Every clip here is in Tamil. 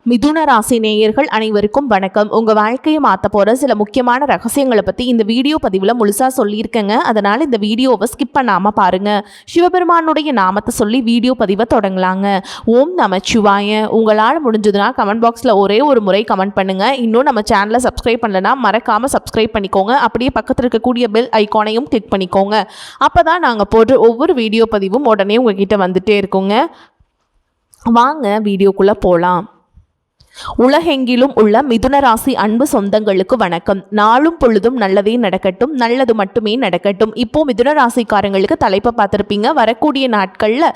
மிதுன ராசி நேயர்கள் அனைவருக்கும் வணக்கம். உங்கள் வாழ்க்கையை மாற்ற போகிற சில முக்கியமான ரகசியங்களை பற்றி இந்த வீடியோ பதிவில் முழுசாக சொல்லியிருக்கேங்க. அதனால் இந்த வீடியோவை ஸ்கிப் பண்ணாமல் பாருங்கள். சிவபெருமானுடைய நாமத்தை சொல்லி வீடியோ பதிவை தொடங்கலாங்க. ஓம் நமச்சிவாய. உங்களால் முடிஞ்சதுன்னா கமெண்ட் பாக்ஸில் ஒரே ஒரு முறை கமெண்ட் பண்ணுங்கள். இன்னும் நம்ம சேனலை சப்ஸ்கிரைப் பண்ணலைன்னா மறக்காமல் சப்ஸ்கிரைப் பண்ணிக்கோங்க. அப்படியே பக்கத்தில் இருக்கக்கூடிய பெல் ஐக்கானையும் கிளிக் பண்ணிக்கோங்க. அப்போ தான் நாங்கள் போடுற ஒவ்வொரு வீடியோ பதிவும் உடனே உங்ககிட்ட வந்துட்டே இருக்குங்க. வாங்க வீடியோக்குள்ளே போகலாம். உலகெங்கிலும் உள்ள மிதுன ராசி அன்பு சொந்தங்களுக்கு வணக்கம். நாளும் பொழுதும் நல்லதே நடக்கட்டும், நல்லது மட்டுமே நடக்கட்டும். இப்போ மிதுன ராசிக்காரங்களுக்கு தலைப்பை பார்த்துருப்பீங்க. வரக்கூடிய நாட்களில்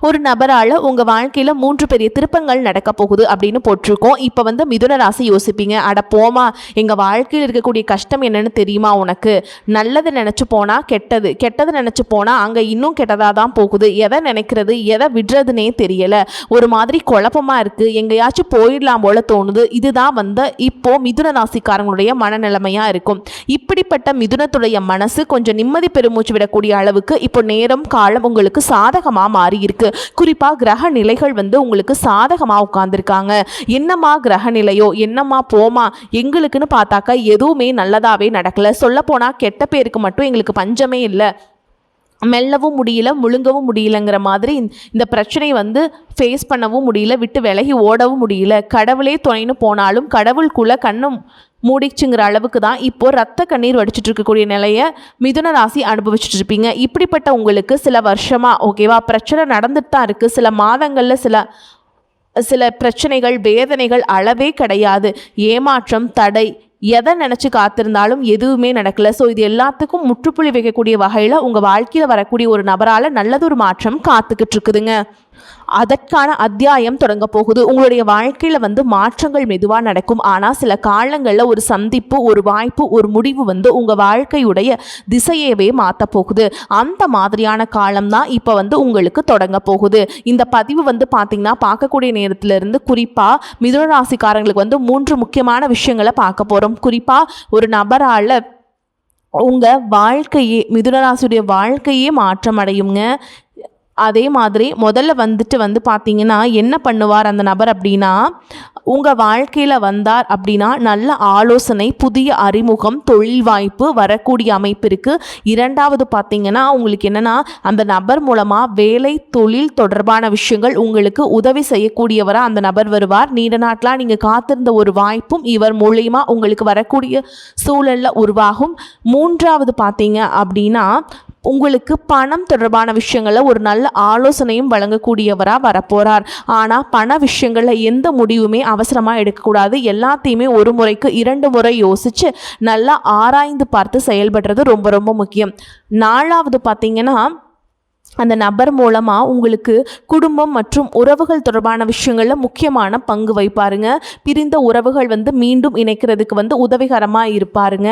ஒரு நபரால் உங்கள் வாழ்க்கையில் 3 பெரிய திருப்பங்கள் நடக்க போகுது அப்படின்னு போட்டிருக்கோம். இப்போ மிதுன ராசி யோசிப்பீங்க, அட போமா, எங்கள் வாழ்க்கையில் இருக்கக்கூடிய கஷ்டம் என்னன்னு தெரியுமா உனக்கு? நல்லது நினச்சி போனால் கெட்டது, கெட்டது நினச்சி போனால் அங்கே இன்னும் கெட்டதாக தான் போகுது. எதை நினைக்கிறது எதை விடுறதுனே தெரியலை, ஒரு மாதிரி குழப்பமாக இருக்குது, எங்கேயாச்சும் போயிடலாம் போல தோணுது. இதுதான் இப்போ மிதுன ராசிக்காரங்களுடைய மனநிலைமையா இருக்கும். இப்படிப்பட்ட மிதுனத்துடைய மனசு கொஞ்சம் நிம்மதி பெருமூச்சு விடக்கூடிய அளவுக்கு இப்போ நேரம் காலம் உங்களுக்கு சாதகமா மாறி இருக்கு. குறிப்பா கிரக நிலைகள் உங்களுக்கு சாதகமா உட்கார்ந்துருக்காங்க. என்னமா கிரக நிலையோ என்னமா போமா, எங்களுக்குன்னு பார்த்தாக்கா எதுவுமே நல்லதாவே நடக்கல. சொல்ல போனா கெட்ட பேருக்கு மட்டும் எங்களுக்கு பஞ்சமே இல்லை. மெல்லவும் முடியல, முழுங்கவும் முடியலங்கிற மாதிரி இந்த பிரச்சனையை ஃபேஸ் பண்ணவும் முடியல, விட்டு விலகி ஓடவும் முடியல. கடவுளே துணைன்னு போனாலும் கடவுளுக்குள்ள கண்ணும் மூடிச்சுங்கிற அளவுக்கு தான் இப்போ ரத்த கண்ணீர் வடிச்சிட்டு இருக்கக்கூடிய நிலையை மிதுன ராசி அனுபவிச்சுட்டு இருப்பீங்க. இப்படிப்பட்ட உங்களுக்கு சில வருஷமா ஓகேவா பிரச்சனை நடந்துட்டு தான் இருக்குது. சில மாதங்களில் சில பிரச்சனைகள் வேதனைகள் அளவே கிடையாது. ஏமாற்றம், தடை, எதை நினச்சி காத்திருந்தாலும் எதுவுமே நடக்கலை. ஸோ இது எல்லாத்துக்கும் முற்றுப்புள்ளி வைக்கக்கூடிய வகையில் உங்கள் வாழ்க்கையில் வரக்கூடிய ஒரு நபரால் நல்லதொரு மாற்றம் காத்துக்கிட்டு இருக்குதுங்க. அதற்கான அத்தியாயம் தொடங்க போகுது. உங்களுடைய வாழ்க்கையில் மாற்றங்கள் மெதுவாக நடக்கும். ஆனால் சில காலங்களில் ஒரு சந்திப்பு, ஒரு வாய்ப்பு, ஒரு முடிவு உங்கள் வாழ்க்கையுடைய திசையவே மாற்ற போகுது. அந்த மாதிரியான காலம்தான் இப்போ உங்களுக்கு தொடங்க போகுது. இந்த பதிவு பார்த்தீங்கன்னா பார்க்கக்கூடிய நேரத்திலிருந்து குறிப்பாக மிதுன ராசிக்காரங்களுக்கு 3 முக்கியமான விஷயங்களை பார்க்க போகிறோம். குறிப்பாக ஒரு நபரால் உங்கள் வாழ்க்கையே மிதுன ராசியுடைய வாழ்க்கையே மாற்றம் அடையுங்க. அதே மாதிரி முதல்ல பார்த்தீங்கன்னா என்ன பண்ணுவார் அந்த நபர் அப்படின்னா, உங்கள் வாழ்க்கையில் வந்தார் அப்படின்னா நல்ல ஆலோசனை, புதிய அறிமுகம், தொழில் வாய்ப்பு வரக்கூடிய அமைப்பு இருக்குது. இரண்டாவது பார்த்தீங்கன்னா உங்களுக்கு என்னென்னா அந்த நபர் மூலமாக வேலை தொழில் தொடர்பான விஷயங்கள் உங்களுக்கு உதவி செய்யக்கூடியவராக அந்த நபர் வருவார். நீண்ட நாட்களாக நீங்கள் காத்திருந்த ஒரு வாய்ப்பும் இவர் மூலியமாக உங்களுக்கு வரக்கூடிய சூழலில் உருவாகும். மூன்றாவது பார்த்தீங்க அப்படின்னா உங்களுக்கு பணம் தொடர்பான விஷயங்களில் ஒரு நல்ல ஆலோசனையும் வழங்கக்கூடியவராக வரப்போகிறார். ஆனால் பண விஷயங்களில் எந்த முடிவுமே அவசரமாக எடுக்கக்கூடாது. எல்லாத்தையுமே ஒரு முறைக்கு 2 முறை யோசித்து நல்லா ஆராய்ந்து பார்த்து செயல்படுறது ரொம்ப ரொம்ப முக்கியம். நாலாவது பார்த்தீங்கன்னா அந்த நபர் மூலமாக உங்களுக்கு குடும்பம் மற்றும் உறவுகள் தொடர்பான விஷயங்களில் முக்கியமான பங்கு வைப்பாருங்க. பிரிந்த உறவுகள் மீண்டும் இணைக்கிறதுக்கு உதவிகரமாக இருப்பாருங்க.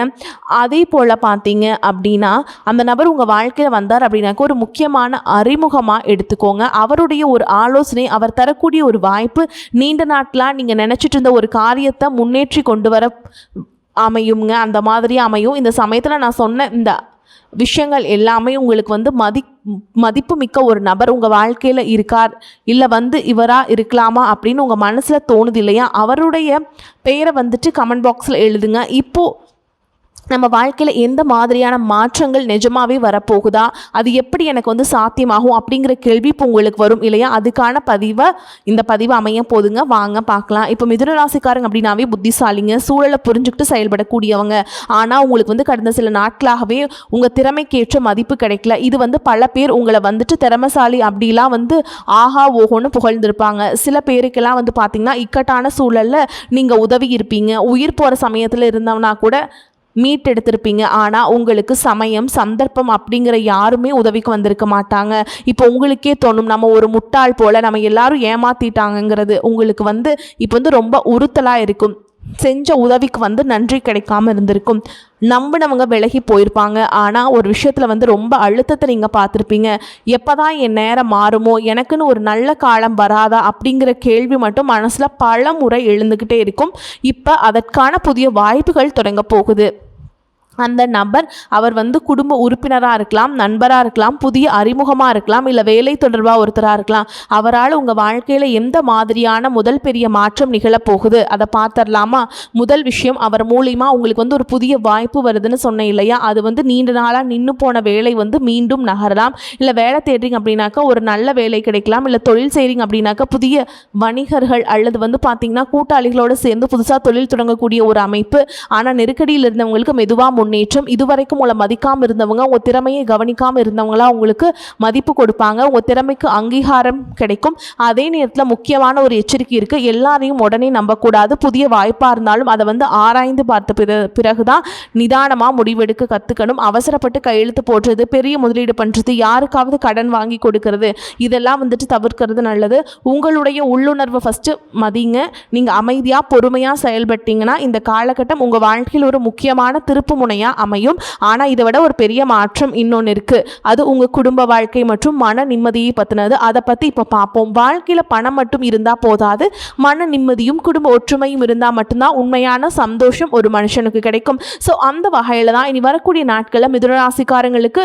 அதே போல் பார்த்தீங்க அப்படின்னா அந்த நபர் உங்கள் வாழ்க்கையில் வந்தார் அப்படின்னாக்க ஒரு முக்கியமான அறிமுகமாக எடுத்துக்கோங்க. அவருடைய ஒரு ஆலோசனை, அவர் தரக்கூடிய ஒரு வாய்ப்பு நீண்ட நாட்களாக நீங்கள் நினச்சிட்டு இருந்த ஒரு காரியத்தை முன்னேற்றி கொண்டு வர அமையுங்க. அந்த மாதிரி அமையும். இந்த சமயத்தில் நான் சொன்ன இந்த விஷயங்கள் எல்லாமே உங்களுக்கு மதிப்பு மிக்க ஒரு நபர் உங்கள் வாழ்க்கையில் இருக்கார், இல்லை இவராக இருக்கலாமா அப்படின்னு உங்கள் மனசில் தோணுது இல்லையா? அவருடைய பெயரை கமெண்ட் பாக்ஸில் எழுதுங்க. இப்போது நம்ம வாழ்க்கையில் எந்த மாதிரியான மாற்றங்கள் நிஜமாகவே வரப்போகுதா, அது எப்படி எனக்கு சாத்தியமாகும் அப்படிங்கிற கேள்வி இப்போ உங்களுக்கு வரும் இல்லையா? அதுக்கான இந்த பதிவை அமைய போதுங்க. வாங்க பார்க்கலாம். இப்போ மிதுன ராசிக்காரங்க அப்படின்னாவே புத்திசாலிங்க, சூழலை புரிஞ்சுக்கிட்டு செயல்படக்கூடியவங்க. ஆனால் உங்களுக்கு கடந்த சில நாட்களாகவே உங்கள் திறமைக்கேற்ற மதிப்பு கிடைக்கல. இது பல பேர் உங்களை திறமைசாலி அப்படிலாம் ஆஹா ஓஹோன்னு புகழ்ந்திருப்பாங்க. சில பேருக்கெல்லாம் பார்த்தீங்கன்னா இக்கட்டான சூழலில் நீங்கள் உதவி இருப்பீங்க. உயிர் போகிற சமயத்தில் இருந்தவனா கூட மீட்டெடுத்திருப்பீங்க. ஆனால் உங்களுக்கு சமயம் சந்தர்ப்பம் அப்படிங்கிற யாருமே உதவிக்கு வந்திருக்க மாட்டாங்க. இப்போ உங்களுக்கே தோணும், நம்ம ஒரு முட்டாள் போல் நம்ம எல்லாரும் ஏமாத்திட்டாங்கிறது உங்களுக்கு இப்போ ரொம்ப உறுத்தலாக இருக்கும். செஞ்ச உதவிக்கு நன்றி கிடைக்காம இருந்திருக்கும். நம்பினவங்க விலகி போயிருப்பாங்க. ஆனால் ஒரு விஷயத்தில் ரொம்ப அழுத்தத்தை நீங்கள் பார்த்துருப்பீங்க. எப்போ தான் என் நேரம் மாறுமோ, எனக்குன்னு ஒரு நல்ல காலம் வராதா அப்படிங்கிற கேள்வி மட்டும் மனசில் பல முறை எழுந்துக்கிட்டே இருக்கும். இப்போ அதற்கான புதிய வாய்ப்புகள் தொடங்க போகுது. அந்த நபர் அவர் வந்து குடும்ப உறுப்பினராக இருக்கலாம், நண்பராக இருக்கலாம், புதிய அறிமுகமாக இருக்கலாம், இல்லை வேலை தொடர்பாக ஒருத்தராக இருக்கலாம். அவரால் உங்கள் வாழ்க்கையில் எந்த மாதிரியான முதல் பெரிய மாற்றம் நிகழப்போகுது அதை பார்த்துடலாமா? முதல் விஷயம், அவர் மூலிமா உங்களுக்கு வந்து ஒரு புதிய வாய்ப்பு வருதுன்னு சொன்னேன் இல்லையா? அது வந்து நீண்ட நாளாக நின்று போன வேலை வந்து மீண்டும் நகரலாம். இல்லை வேலை தேடுறீங்க அப்படின்னாக்கா ஒரு நல்ல வேலை கிடைக்கலாம். இல்லை தொழில் செய்கிறீங்க அப்படின்னாக்கா புதிய வணிகர்கள் அல்லது வந்து பார்த்தீங்கன்னா கூட்டாளிகளோடு சேர்ந்து புதுசாக தொழில் தொடங்கக்கூடிய ஒரு அமைப்பு. ஆனால் நெருக்கடியில் இருந்தவங்களுக்கு மெதுவாக முன்னேற்றம். இதுவரைக்கும் உங்களை மதிக்காமல் இருந்தவங்க, உங்கள் திறமையை கவனிக்காமல் இருந்தவங்களா உங்களுக்கு மதிப்பு கொடுப்பாங்க. உங்கள் திறமைக்கு அங்கீகாரம் கிடைக்கும். அதே நேரத்தில் முக்கியமான ஒரு எச்சரிக்கை இருக்குது, எல்லாரையும் உடனே நம்பக்கூடாது. புதிய வாய்ப்பாக இருந்தாலும் அதை வந்து ஆராய்ந்து பார்த்த பிறகுதான் நிதானமாக முடிவெடுக்க கற்றுக்கணும். அவசரப்பட்டு கையெழுத்து போடுறது, பெரிய முதலீடு பண்ணுறது, யாருக்காவது கடன் வாங்கி கொடுக்கறது, இதெல்லாம் வந்துட்டு தவிர்க்கிறது நல்லது. உங்களுடைய உள்ளுணர்வை ஃபஸ்ட்டு மதிங்க. நீங்கள் அமைதியாக பொறுமையாக செயல்பட்டீங்கன்னா இந்த காலகட்டம் உங்கள் வாழ்க்கையில் ஒரு முக்கியமான திருப்பு முனையாக அமையும். ஆனால் இதை விட ஒரு பெரிய மாற்றம் இன்னொன்று இருக்குது. அது உங்கள் குடும்ப வாழ்க்கை மற்றும் மன நிம்மதியை பற்றினது. அதை பற்றி இப்போ பார்ப்போம். வாழ்க்கையில் பணம் மட்டும் இருந்தால் போதாது, மன நிம்மதியும் குடும்ப ஒற்றுமையும் இருந்தால் மட்டும்தான் உண்மையான சந்தோஷம் ஒரு மனுஷனுக்கு கிடைக்கும். ஸோ அந்த வகையில் தான் இனி வரக்கூடிய நாட்களில் மிதுன ராசிக்காரங்களுக்கு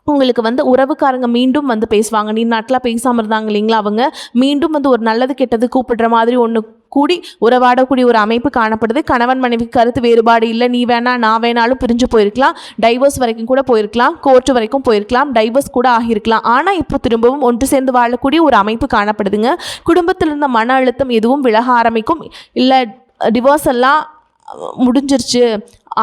உங்களுக்கு வந்து உறவுக்காரங்க மீண்டும் வந்து பேசுவாங்க. நீ நாட்டில் பேசாமல் இருந்தாங்க இல்லைங்களா, அவங்க மீண்டும் வந்து ஒரு நல்லது கெட்டது கூப்பிடுற மாதிரி ஒன்று கூடி உறவாடக்கூடிய ஒரு அமைப்பு காணப்படுது. கணவன் மனைவி கருத்து வேறுபாடு இல்லை, நீ வேணா நான் வேணாலும் பிரிஞ்சு போயிருக்கலாம், டைவர்ஸ் வரைக்கும் கூட போயிருக்கலாம், கோர்ட்டு வரைக்கும் போயிருக்கலாம், டைவர்ஸ் கூட ஆகியிருக்கலாம். ஆனால் இப்போ திரும்பவும் ஒன்று சேர்ந்து வாழக்கூடிய ஒரு அமைப்பு காணப்படுதுங்க. குடும்பத்தில் இருந்த மன அழுத்தம் எதுவும் விலக ஆரம்பிக்கும். இல்லை டிவோர்ஸ் எல்லாம் முடிஞ்சிருச்சு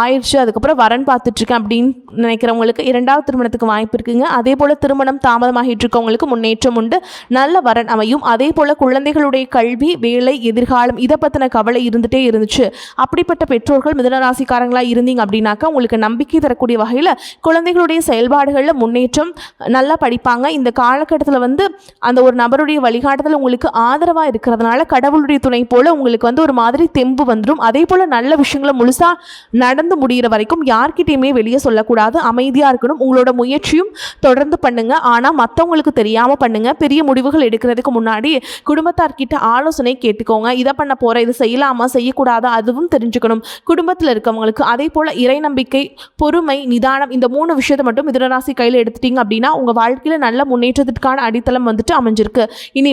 ஆயிடுச்சு, அதுக்கப்புறம் வரன் பார்த்துட்ருக்கேன் அப்படின்னு நினைக்கிறவங்களுக்கு இரண்டாவது திருமணத்துக்கு வாய்ப்பு இருக்குங்க. அதே போல் திருமணம் தாமதமாகிட்டு இருக்கவங்களுக்கு முன்னேற்றம் உண்டு, நல்ல வரன் அமையும். அதே போல் குழந்தைகளுடைய கல்வி, வேலை, எதிர்காலம் இதை பற்றின கவலை இருந்துகிட்டே இருந்துச்சு. அப்படிப்பட்ட பெற்றோர்கள் மிதுனராசிக்காரங்களாக இருந்தீங்க அப்படின்னாக்கா உங்களுக்கு நம்பிக்கை தரக்கூடிய வகையில் குழந்தைகளுடைய செயல்பாடுகளில் முன்னேற்றம், நல்லா படிப்பாங்க. இந்த காலகட்டத்தில் வந்து அந்த ஒரு நபருடைய வழிகாட்டுதல் உங்களுக்கு ஆதரவாக இருக்கிறதுனால கடவுளுடைய துணை போல் உங்களுக்கு வந்து ஒரு மாதிரி தெம்பு வந்துடும். அதே போல் நல்ல விஷயங்களை முழுசாக நடந்து முடிகிற வரைக்கும் யார்கிட்டையுமே வெளியே சொல்லக்கூடாது, அமைதியாக இருக்கணும். உங்களோட முயற்சியும் தொடர்ந்து பண்ணுங்க, ஆனால் மற்றவங்களுக்கு தெரியாமல் பண்ணுங்க. பெரிய முடிவுகள் எடுக்கிறதுக்கு முன்னாடி குடும்பத்தார்கிட்ட ஆலோசனை கேட்டுக்கோங்க. இதை பண்ண போகிற, இது செய்யலாமா செய்யக்கூடாதா அதுவும் தெரிஞ்சுக்கணும் குடும்பத்தில் இருக்கவங்களுக்கு. அதே போல் இறை நம்பிக்கை, பொறுமை, நிதானம் இந்த 3 விஷயத்தை மட்டும் மிதுனராசி கையில் எடுத்துட்டீங்க அப்படின்னா உங்கள் வாழ்க்கையில் நல்ல முன்னேற்றத்திற்கான அடித்தளம் வந்துட்டு அமைஞ்சிருக்கு. இனி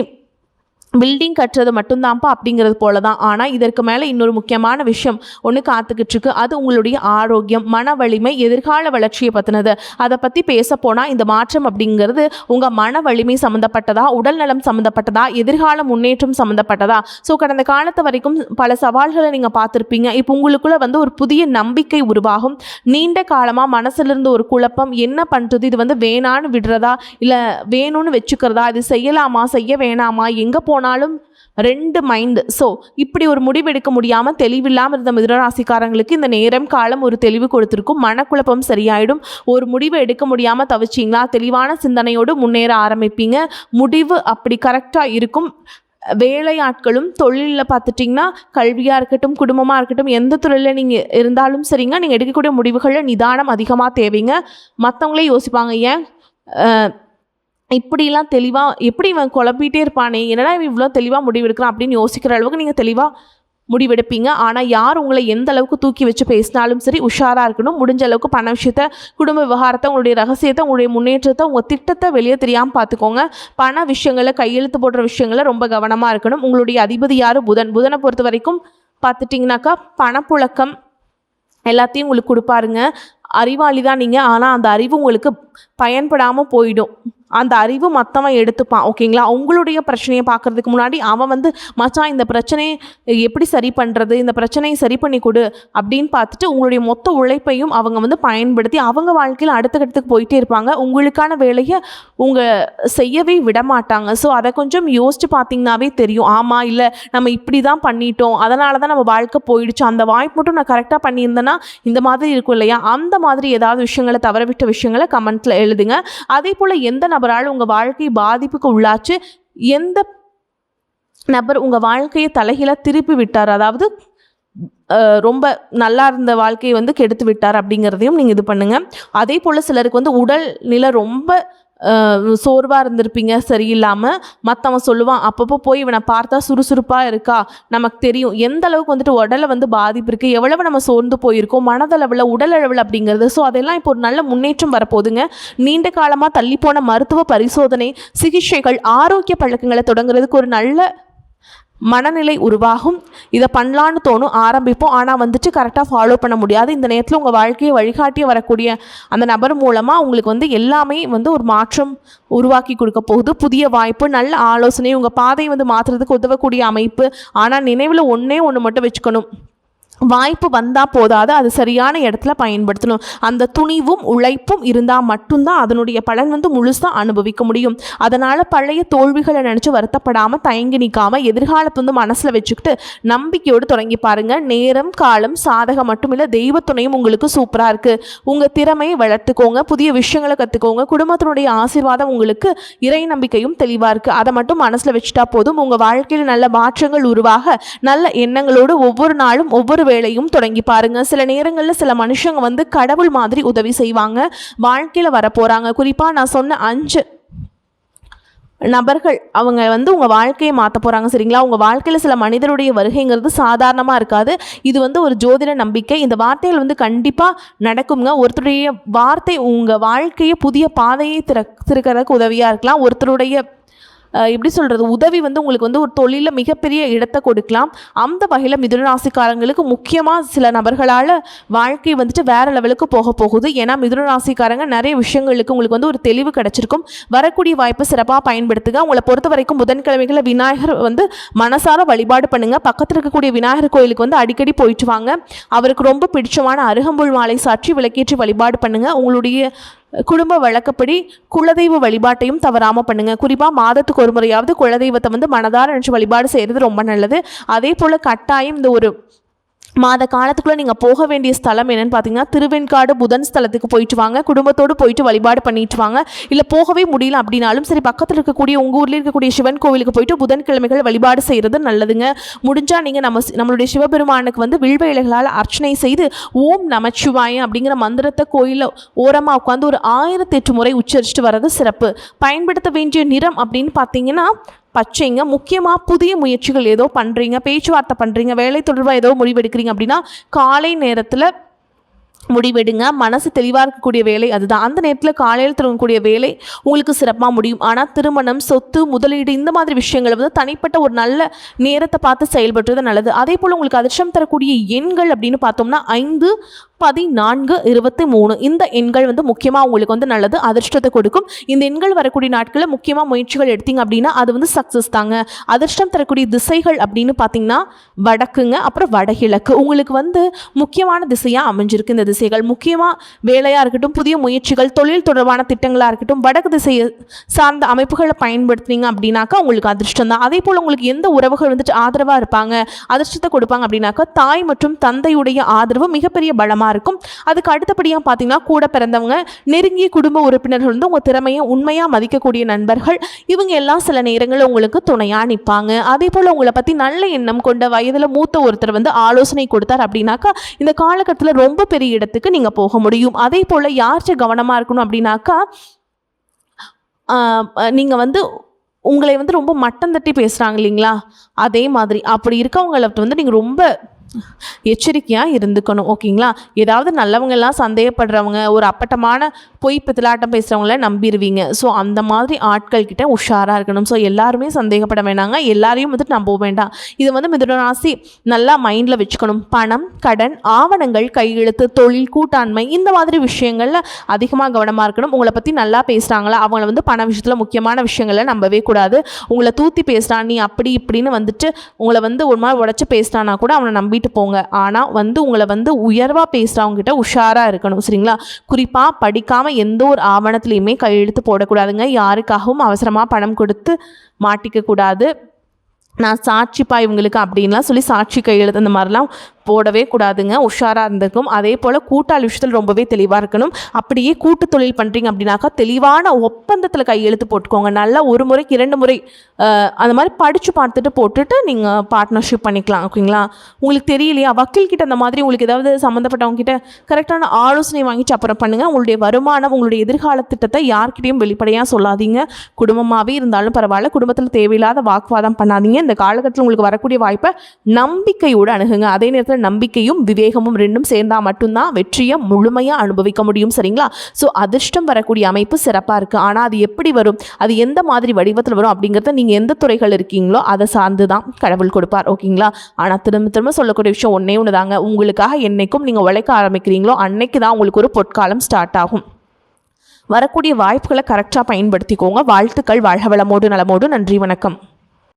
பில்டிங் கட்டுறது மட்டும்தான்ப்பா அப்படிங்கிறது போல தான். ஆனால் இதற்கு மேலே இன்னொரு முக்கியமான விஷயம் ஒன்று காத்துக்கிட்டு இருக்கு. அது உங்களுடைய ஆரோக்கியம், மன வலிமை, எதிர்கால வளர்ச்சியை பற்றினது. அதை பற்றி பேச போனால் இந்த மாற்றம் அப்படிங்கிறது உங்கள் மன வலிமை சம்மந்தப்பட்டதா, உடல் நலம் சம்மந்தப்பட்டதா, எதிர்கால முன்னேற்றம் சம்மந்தப்பட்டதா? ஸோ கடந்த காலத்து வரைக்கும் பல சவால்களை நீங்கள் பார்த்துருப்பீங்க. இப்போ உங்களுக்குள்ளே வந்து ஒரு புதிய நம்பிக்கை உருவாகும். நீண்ட காலமாக மனசுலேருந்து ஒரு குழப்பம், என்ன பண்ணுறது, இது வந்து வேணான்னு விடுறதா இல்லை வேணும்னு வச்சுக்கிறதா, இது செய்யலாமா செய்ய வேணாமா, எங்கே போனாலும் 2 மைண்டு. ஸோ இப்படி ஒரு முடிவு எடுக்க முடியாமல் தெளிவில்லாமல் இருந்த மிதுனராசிக்காரங்களுக்கு இந்த நேரம் காலம் ஒரு தெளிவு கொடுத்துருக்கும். மனக்குழப்பம் சரியாயிடும். ஒரு முடிவு எடுக்க முடியாமல் தவிச்சிங்களா, தெளிவான சிந்தனையோடு முன்னேற ஆரம்பிப்பீங்க. முடிவு அப்படி கரெக்டாக இருக்கும். வேலையாட்களும் தொழிலில் பார்த்துட்டிங்கன்னா கல்வியாக இருக்கட்டும், குடும்பமாக இருக்கட்டும், எந்த தொழிலில் நீங்கள் இருந்தாலும் சரிங்க, நீங்கள் எடுக்கக்கூடிய முடிவுகளில் நிதானம் அதிகமாக தேவைங்க. மற்றவங்களே யோசிப்பாங்க, ஏன் இப்படிலாம் தெளிவாக எப்படி இவன் குழப்பிகிட்டே இருப்பானே, என்னடா இவன் இவ்வளோ தெளிவாக முடிவெடுக்கிறான் அப்படின்னு யோசிக்கிற அளவுக்கு நீங்கள் தெளிவாக முடிவெடுப்பீங்க. ஆனால் யார் உங்களை எந்த அளவுக்கு தூக்கி வச்சு பேசினாலும் சரி உஷாராக இருக்கணும். முடிஞ்ச அளவுக்கு பண விஷயத்தை, குடும்ப விவகாரத்தை, உங்களுடைய ரகசியத்தை, உங்களுடைய முன்னேற்றத்தை, உங்கள் திட்டத்தை வெளியே தெரியாமல் பார்த்துக்கோங்க. பண விஷயங்களை, கையெழுத்து போடுற விஷயங்களை ரொம்ப கவனமாக இருக்கணும். உங்களுடைய அதிபதி யார்? புதனை பொறுத்த வரைக்கும் பார்த்துட்டிங்கனாக்கா பணப்புழக்கம் எல்லாத்தையும் உங்களுக்கு கொடுப்பாருங்க. அறிவாளி தான் நீங்கள், ஆனால் அந்த அறிவு உங்களுக்கு பயன்படாமல் போயிடும். அந்த அறிவு மற்றவன் எடுத்துப்பான். ஓகேங்களா? உங்களுடைய பிரச்சனையை பார்க்குறதுக்கு முன்னாடி அவன் வந்து மச்சான் இந்த பிரச்சனையை எப்படி சரி பண்ணுறது, இந்த பிரச்சனையை சரி பண்ணி கொடு அப்படின்னு பார்த்துட்டு உங்களுடைய மொத்த உழைப்பையும் அவங்க வந்து பயன்படுத்தி அவங்க வாழ்க்கையில் அடுத்த கட்டத்துக்கு போயிட்டே இருப்பாங்க. உங்களுக்கான வேலையை செய்யவே விட மாட்டாங்க. ஸோ அதை கொஞ்சம் யோசித்து பார்த்தீங்கன்னாவே தெரியும். ஆமாம், இல்லை நம்ம இப்படி தான் பண்ணிட்டோம், அதனால தான் நம்ம வாழ்க்கை போயிடுச்சு, அந்த வாய்ப்பு மட்டும் நான் கரெக்டாக பண்ணியிருந்தேன்னா இந்த மாதிரி இருக்கும் இல்லையா? அந்த மாதிரி ஏதாவது விஷயங்களை, தவறவிட்ட விஷயங்களை கமெண்ட்டில் எழுதுங்க. அதே போல் எந்த நபரால் உங்கள் வாழ்க்கை பாதிப்புக்கு உள்ளாச்சு, எந்த நபர் உங்கள் வாழ்க்கையை தலைகீழாக திருப்பி விட்டார், அதாவது ரொம்ப நல்லா இருந்த வாழ்க்கையை வந்து கெடுத்து விட்டார் அப்படிங்கிறதையும் நீங்கள் இது பண்ணுங்கள். அதே போல் சிலருக்கு வந்து உடல் நிலை ரொம்ப சோர்வாக இருந்திருப்பீங்க சரியில்லாமல். மற்றவன் சொல்லுவான் அப்பப்போ போய் இவனை பார்த்தா சுறுசுறுப்பாக இருக்கா, நமக்கு தெரியும் எந்த அளவுக்கு வந்துட்டு உடலை வந்து பாதிப்பு இருக்குது, எவ்வளவு நம்ம சோர்ந்து போயிருக்கோம் மனதளவில் உடல் அளவில் அப்படிங்கிறது. ஸோ அதெல்லாம் இப்போ ஒரு நல்ல முன்னேற்றம் வரப்போகுதுங்க. நீண்ட காலமாக தள்ளிப்போன மருத்துவ பரிசோதனை சிகிச்சைகள் ஆரோக்கிய பழக்கங்களை தொடங்குறதுக்கு ஒரு நல்ல மனநிலை உருவாகும். இதை பண்ணலான்னு தோணும், ஆரம்பிப்போம். ஆனால் வந்துட்டு கரெக்டாக ஃபாலோ பண்ண முடியாது. இந்த நேரத்தில் உங்கள் வாழ்க்கையை வழிகாட்டிய வரக்கூடிய அந்த நபர் மூலமாக உங்களுக்கு வந்து எல்லாமே வந்து ஒரு மாற்றம் உருவாக்கி கொடுக்க போகுது. புதிய வாய்ப்பு, நல்ல ஆலோசனை, உங்கள் பாதையை வந்து மாற்றுறதுக்கு உதவக்கூடிய அமைப்பு. ஆனால் நினைவில் ஒன்றே ஒன்று மட்டும் வச்சுக்கணும், வாய்ப்பு வந்தால் போதாது, அது சரியான இடத்துல பயன்படுத்தணும். அந்த துணிவும் உழைப்பும் இருந்தால் மட்டும்தான் அதனுடைய பலன் வந்து முழுசாக அனுபவிக்க முடியும். அதனால் பழைய தோல்விகளை நினச்சி வருத்தப்படாமல் தயங்கி நிற்காமல் எதிர்காலத்தை வந்து மனசில் வச்சுக்கிட்டு நம்பிக்கையோடு தொடங்கி பாருங்கள். நேரம் காலம் சாதகம் மட்டும் இல்லை, தெய்வ துணையும் உங்களுக்கு சூப்பராக இருக்குது. உங்கள் திறமையை வளர்த்துக்கோங்க, புதிய விஷயங்களை கற்றுக்கோங்க. குடும்பத்தினுடைய ஆசீர்வாதம் உங்களுக்கு, இறை நம்பிக்கையும் தெளிவாக இருக்குது. அதை மட்டும் மனசில் வச்சுட்டா போதும். உங்கள் வாழ்க்கையில் நல்ல மாற்றங்கள் உருவாக நல்ல எண்ணங்களோடு ஒவ்வொரு நாளும் ஒவ்வொரு வேலையும் தொடங்கி பாருங்க. சில நேரங்களில் சில மனுஷங்க வந்து கடவுள் மாதிரி உதவி செய்வாங்க, வாழ்க்கையில் வரப்போறாங்க. குறிப்பாக நான் சொன்ன 5 நபர்கள் அவங்க வந்து உங்கள் வாழ்க்கையை மாற்ற போகிறாங்க சரிங்களா. உங்கள் வாழ்க்கையில் சில மனிதருடைய வருகைங்கிறது சாதாரணமாக இருக்காது. இது வந்து ஒரு ஜோதிட நம்பிக்கை. இந்த வார்த்தைகள் வந்து கண்டிப்பாக நடக்குங்க. ஒருத்தருடைய வார்த்தை உங்கள் வாழ்க்கையை புதிய பாதையை திறக்கிறதுக்கு உதவியாக இருக்கலாம். ஒருத்தருடைய எப்படி சொல்கிறது, உதவி வந்து உங்களுக்கு வந்து ஒரு தொழிலில் மிகப்பெரிய இடத்தை கொடுக்கலாம். அந்த வகையில் மிதுன ராசிக்காரங்களுக்கு முக்கியமாக சில நபர்களால் வாழ்க்கை வந்துட்டு வேறு லெவலுக்கு போகுது. ஏன்னா மிதுன ராசிக்காரங்க நிறைய விஷயங்களுக்கு உங்களுக்கு வந்து ஒரு தெளிவு கிடச்சிருக்கும். வரக்கூடிய வாய்ப்பை சிறப்பாக பயன்படுத்துங்க. உங்களை பொறுத்த வரைக்கும் புதன்கிழமைகளில் விநாயகர் வந்து மனசார வழிபாடு பண்ணுங்கள். பக்கத்தில் இருக்கக்கூடிய விநாயகர் கோயிலுக்கு வந்து அடிக்கடி போயிட்டு வாங்க. அவருக்கு ரொம்ப பிடிச்சமான அருகம்புல் மாலை சாற்றி விளக்கேற்றி வழிபாடு பண்ணுங்கள். உங்களுடைய குடும்ப வழக்கப்படி குலதெய்வ வழிபாட்டையும் தவறாமல் பண்ணுங்கள். குறிப்பாக மாதத்துக்கு ஒரு முறையாவது குலதெய்வத்தை வந்து மனதார நினச்சி வழிபாடு செய்கிறது ரொம்ப நல்லது. அதே போல் கட்டாயம் இந்த ஒரு மாத காலத்துக்குள்ளே நீங்கள் போக வேண்டிய ஸ்தலம் என்னென்னு பார்த்தீங்கன்னா திருவெண்காடு புதன் ஸ்தலத்துக்கு போயிட்டு வாங்க. குடும்பத்தோடு போயிட்டு வழிபாடு பண்ணிட்டு வாங்க. இல்லை போகவே முடியல அப்படின்னாலும் சரி, பக்கத்தில் இருக்கக்கூடிய உங்கள் ஊரில் இருக்கக்கூடிய சிவன் கோவிலுக்கு போயிட்டு புதன்கிழமைகள் வழிபாடு செய்கிறது நல்லதுங்க. முடிஞ்சால் நீங்கள் நம்மளுடைய சிவபெருமானுக்கு வந்து வில்வ இலைகளால் அர்ச்சனை செய்து ஓம் நமச்சிவாயம் அப்படிங்கிற மந்திரத்தை கோயிலில் ஓரமாக உட்காந்து ஒரு 1008 முறை உச்சரிச்சுட்டு வர்றது சிறப்பு. பயன்படுத்த வேண்டிய நிறம் அப்படின்னு பார்த்தீங்கன்னா பச்சைங்க. முக்கியமாக புதிய முயற்சிகள் ஏதோ பண்ணுறீங்க, பேச்சுவார்த்தை பண்ணுறீங்க, வேலை தொடர்பாக ஏதோ முடிவெடுக்கிறீங்க அப்படின்னா காலை நேரத்தில் முடிவெடுங்க. மனசு தெளிவாக இருக்கக்கூடிய வேலை அதுதான். அந்த நேரத்தில் காலையில் தொடங்கக்கூடிய வேலை உங்களுக்கு சிறப்பாக முடியும். ஆனால் திருமணம், சொத்து, முதலீடு இந்த மாதிரி விஷயங்களை வந்து தனிப்பட்ட ஒரு நல்ல நேரத்தை பார்த்து செயல்படுறது நல்லது. அதே போல் உங்களுக்கு அதிர்ஷ்டம் தரக்கூடிய எண்கள் அப்படின்னு பார்த்தோம்னா 5, 14, 23 இந்த எண்கள் வந்து முக்கியமாக உங்களுக்கு வந்து நல்லது, அதிர்ஷ்டத்தை கொடுக்கும். இந்த எண்கள் வரக்கூடிய நாட்களில் முக்கியமாக முயற்சிகள் எடுத்தீங்க அப்படின்னா அது வந்து சக்ஸஸ் தாங்க. அதிர்ஷ்டம் தரக்கூடிய திசைகள் அப்படின்னு பார்த்தீங்கன்னா வடக்குங்க, அப்புறம் வடகிழக்கு உங்களுக்கு வந்து முக்கியமான திசையாக அமைஞ்சிருக்கு. இந்த திசைகள் முக்கியமாக வேலையாக இருக்கட்டும், புதிய முயற்சிகள், தொழில் தொடர்பான திட்டங்களாக இருக்கட்டும், வடக்கு திசையை சார்ந்த அமைப்புகளை பயன்படுத்தினீங்க அப்படின்னாக்கா உங்களுக்கு அதிர்ஷ்டம் தான். அதே போல் உங்களுக்கு எந்த உறவுகள் வந்துட்டு ஆதரவாக இருப்பாங்க, அதிர்ஷ்டத்தை கொடுப்பாங்க அப்படின்னாக்கா தாய் மற்றும் தந்தையுடைய ஆதரவு மிகப்பெரிய பலமாக இருக்கும். அதுக்கு அடுத்தபடியாக பார்த்தீங்கன்னா கூட பிறந்தவங்க, நெருங்கிய குடும்ப உறுப்பினர்கள் வந்து உங்கள் திறமையை உண்மையாக மதிக்கக்கூடிய நண்பர்கள், இவங்க எல்லாம் சில நேரங்களில் உங்களுக்கு துணையாக நிற்பாங்க. அதே போல் உங்களை பற்றி நல்ல எண்ணம் கொண்ட வயதில் மூத்த ஒருத்தர் வந்து ஆலோசனை கொடுத்தார் அப்படின்னாக்கா இந்த காலகட்டத்தில் ரொம்ப பெரிய இடத்துக்கு நீங்கள் போக முடியும். அதே போல் யார்கிட்ட கவனமாக இருக்கணும் அப்படின்னாக்கா நீங்கள் வந்து உங்களை வந்து ரொம்ப மட்டம் தட்டி பேசுகிறாங்க இல்லைங்களா, அதே மாதிரி அப்படி இருக்கவங்களை வந்து நீங்கள் ரொம்ப எச்சரிக்கையாக இருந்துக்கணும். ஓகேங்களா. ஏதாவது நல்லவங்கெல்லாம் சந்தேகப்படுறவங்க, ஒரு அப்பட்டமான பொய் பித்தலாட்டம் பேசுகிறவங்கள நம்பிடுவீங்க. ஸோ அந்த மாதிரி ஆட்கள் கிட்ட உஷாராக இருக்கணும். ஸோ எல்லாருமே சந்தேகப்பட வேண்டாங்க, எல்லாரையும் வந்துட்டு நம்ப வேண்டாம். இது வந்து மிதுன ராசி நல்லா மைண்டில் வச்சுக்கணும். பணம், கடன், ஆவணங்கள், கையெழுத்து, தொழில், கூட்டாண்மை இந்த மாதிரி விஷயங்களில் அதிகமாக கவனமாக இருக்கணும். உங்களை பற்றி நல்லா பேசுகிறாங்களா, அவங்கள வந்து பண விஷயத்தில் முக்கியமான விஷயங்களை நம்பவே கூடாது. உங்களை தூத்தி பேசுகிறான், நீ அப்படி இப்படின்னு வந்துட்டு உங்களை வந்து ஒரு மாதிரி உடச்சி பேசுகிறானா கூட அவனை நம்பிட்டு போங்க. ஆனால் வந்து உங்களை வந்து உயர்வாக பேசுகிறவங்ககிட்ட உஷாராக இருக்கணும் சரிங்களா. குறிப்பாக படிக்காமல் எந்த ஒரு ஆவணத்துலையுமே கையெழுத்து போடக்கூடாதுங்க. யாருக்காகவும் அவசரமாக பணம் கொடுத்து மாட்டிக்க கூடாது. நான் சாட்சிப்பா இவங்களுக்கு அப்படின்லாம் சொல்லி சாட்சி கையெழுத்து அந்த மாதிரிலாம் போடவே கூடாதுங்க, உஷாராக இருந்திருக்கும். அதே போல் கூட்டாளி விஷயத்தில் ரொம்பவே தெளிவாக இருக்கணும். அப்படியே கூட்டு தொழில் பண்ணுறீங்க அப்படின்னாக்கா தெளிவான ஒப்பந்தத்தில் கையெழுத்து போட்டுக்கோங்க. நல்லா ஒரு முறைக்கு 2 முறை அந்த மாதிரி படித்து பார்த்துட்டு போட்டுட்டு நீங்கள் பார்ட்னர்ஷிப் பண்ணிக்கலாம். ஓகேங்களா? உங்களுக்கு தெரியலையா வக்கீல்கிட்ட அந்த மாதிரி உங்களுக்கு ஏதாவது சம்மந்தப்பட்டவங்க கிட்ட கரெக்டான ஆலோசனை வாங்கிட்டு அப்புறம் பண்ணுங்கள். உங்களுடைய வருமானம், உங்களுடைய எதிர்கால திட்டத்தை யார்கிட்டையும் வெளிப்படையாக சொல்லாதீங்க. குடும்பமாகவே இருந்தாலும் பரவாயில்ல, குடும்பத்தில் தேவையில்லாத வாக்குவாதம் பண்ணாதீங்க. இந்த காலகட்டத்தில் உங்களுக்கு வரக்கூடிய வாய்ப்பை நம்பிக்கையோடு அணுகுங்க. அதே நேரத்தில் நம்பிக்கையும் விவேகமும் 2ம் சேர்ந்தால் மட்டும்தான் வெற்றியை முழுமையாக அனுபவிக்க முடியும். சரிங்களா? ஸோ அதிர்ஷ்டம் வரக்கூடிய அமைப்பு சிறப்பாக இருக்குது. ஆனால் அது எப்படி வரும், அது எந்த மாதிரி வடிவத்தில் வரும் அப்படிங்கிறத நீங்கள் எந்த துறைகள் இருக்கீங்களோ அதை சார்ந்து தான் கடவுள் கொடுப்பார். ஓகேங்களா? ஆனால் திரும்ப திரும்ப சொல்லக்கூடிய விஷயம் ஒன்றே ஒன்று தாங்க, உங்களுக்காக என்னைக்கும் நீங்கள் உழைக்க ஆரம்பிக்கிறீங்களோ அன்னைக்கு தான் உங்களுக்கு ஒரு பொற்காலம் ஸ்டார்ட் ஆகும். வரக்கூடிய வாய்ப்புகளை கரெக்டாக பயன்படுத்திக்கோங்க. வாழ்த்துக்கள். வாழ்க வளமோடு நலமோடு. நன்றி, வணக்கம்.